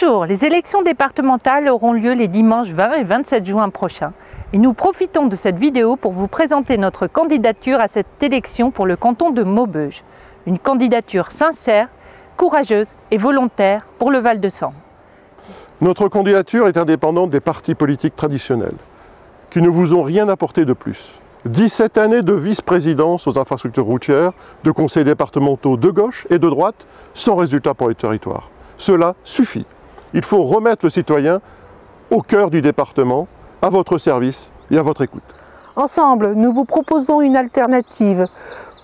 Bonjour, les élections départementales auront lieu les dimanches 20 et 27 juin prochains. Et nous profitons de cette vidéo pour vous présenter notre candidature à cette élection pour le canton de Maubeuge. Une candidature sincère, courageuse et volontaire pour le Val-de-Sambre. Notre candidature est indépendante des partis politiques traditionnels, qui ne vous ont rien apporté de plus. 17 années de vice-présidence aux infrastructures routières, de conseils départementaux de gauche et de droite, sans résultat pour les territoires. Cela suffit. Il faut remettre le citoyen au cœur du département, à votre service et à votre écoute. Ensemble, nous vous proposons une alternative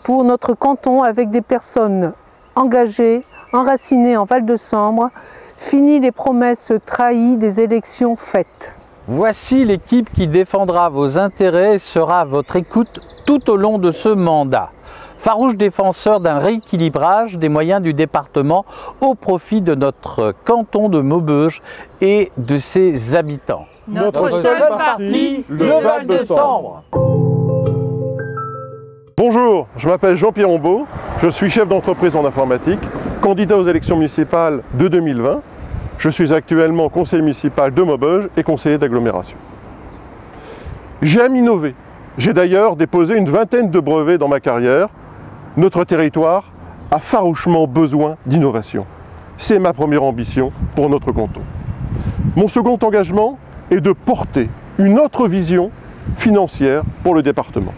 pour notre canton avec des personnes engagées, enracinées en Val-de-Sambre. Fini les promesses trahies des élections faites. Voici l'équipe qui défendra vos intérêts et sera à votre écoute tout au long de ce mandat. Farouche défenseur d'un rééquilibrage des moyens du département au profit de notre canton de Maubeuge et de ses habitants. Notre seul parti, le Val-de-Sambre. Bonjour, je m'appelle Jean-Pierre Ombaud, je suis chef d'entreprise en informatique, candidat aux élections municipales de 2020. Je suis actuellement conseiller municipal de Maubeuge et conseiller d'agglomération. J'aime innover. J'ai d'ailleurs déposé une vingtaine de brevets dans ma carrière. Notre territoire a farouchement besoin d'innovation. C'est ma première ambition pour notre canton. Mon second engagement est de porter une autre vision financière pour le département.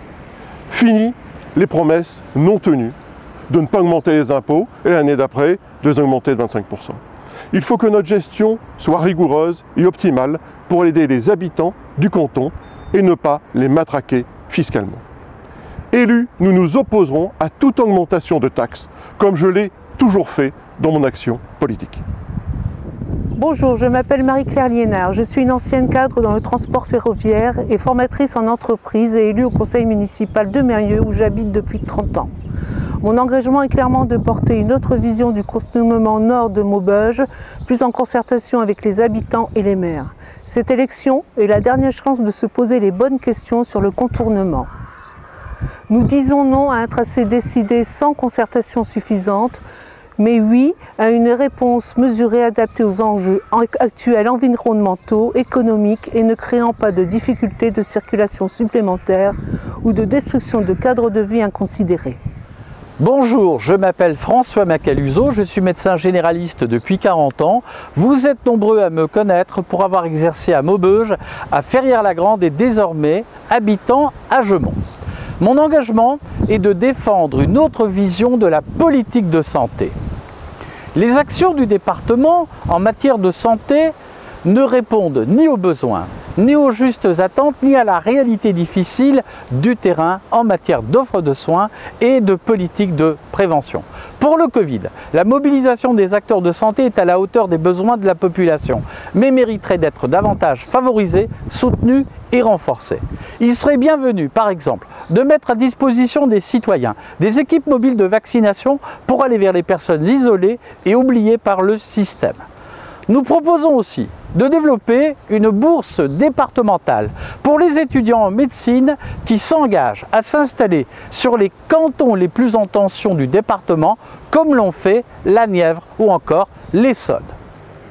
Fini les promesses non tenues de ne pas augmenter les impôts et l'année d'après de les augmenter de 25%. Il faut que notre gestion soit rigoureuse et optimale pour aider les habitants du canton et ne pas les matraquer fiscalement. Élus, nous nous opposerons à toute augmentation de taxes, comme je l'ai toujours fait dans mon action politique. Bonjour, je m'appelle Marie-Claire Liénard. Je suis une ancienne cadre dans le transport ferroviaire et formatrice en entreprise et élue au conseil municipal de Mérieux où j'habite depuis 30 ans. Mon engagement est clairement de porter une autre vision du contournement nord de Maubeuge, plus en concertation avec les habitants et les maires. Cette élection est la dernière chance de se poser les bonnes questions sur le contournement. Nous disons non à un tracé décidé sans concertation suffisante, mais oui à une réponse mesurée adaptée aux enjeux actuels environnementaux, économiques et ne créant pas de difficultés de circulation supplémentaires ou de destruction de cadres de vie inconsidérés. Bonjour, je m'appelle François Macaluso, je suis médecin généraliste depuis 40 ans. Vous êtes nombreux à me connaître pour avoir exercé à Maubeuge, à Ferrières-la-Grande et désormais habitant à Gemont. Mon engagement est de défendre une autre vision de la politique de santé. Les actions du département en matière de santé ne répondent ni aux besoins, ni aux justes attentes, ni à la réalité difficile du terrain en matière d'offres de soins et de politique de prévention. Pour le Covid, la mobilisation des acteurs de santé est à la hauteur des besoins de la population, mais mériterait d'être davantage favorisée, soutenue et renforcée. Il serait bienvenu, par exemple, de mettre à disposition des citoyens des équipes mobiles de vaccination pour aller vers les personnes isolées et oubliées par le système. Nous proposons aussi de développer une bourse départementale pour les étudiants en médecine qui s'engagent à s'installer sur les cantons les plus en tension du département, comme l'ont fait la Nièvre ou encore l'Essonne.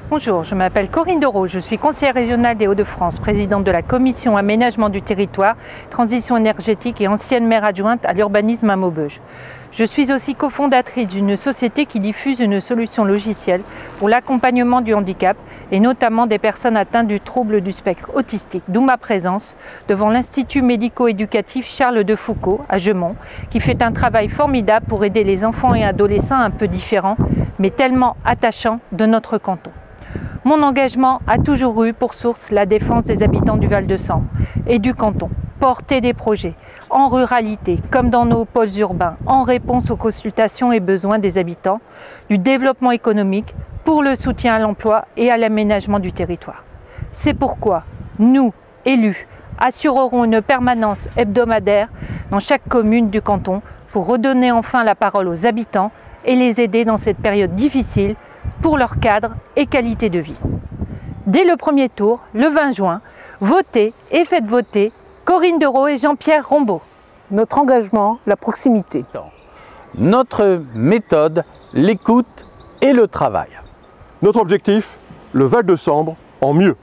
Bonjour, je m'appelle Corinne Doro, je suis conseillère régionale des Hauts-de-France, présidente de la commission aménagement du territoire, transition énergétique et ancienne maire adjointe à l'urbanisme à Maubeuge. Je suis aussi cofondatrice d'une société qui diffuse une solution logicielle pour l'accompagnement du handicap et notamment des personnes atteintes du trouble du spectre autistique, d'où ma présence devant l'Institut médico-éducatif Charles de Foucauld à Gemont, qui fait un travail formidable pour aider les enfants et adolescents un peu différents, mais tellement attachants de notre canton. Mon engagement a toujours eu pour source la défense des habitants du Val-de-Sambre et du canton. Porter des projets en ruralité comme dans nos pôles urbains en réponse aux consultations et besoins des habitants, du développement économique pour le soutien à l'emploi et à l'aménagement du territoire. C'est pourquoi nous, élus, assurerons une permanence hebdomadaire dans chaque commune du canton pour redonner enfin la parole aux habitants et les aider dans cette période difficile pour leur cadre et qualité de vie. Dès le premier tour, le 20 juin, votez et faites voter Corinne Doro et Jean-Pierre Ombaud. Notre engagement, la proximité. Notre méthode, l'écoute et le travail. Notre objectif, le Val de Sambre en mieux.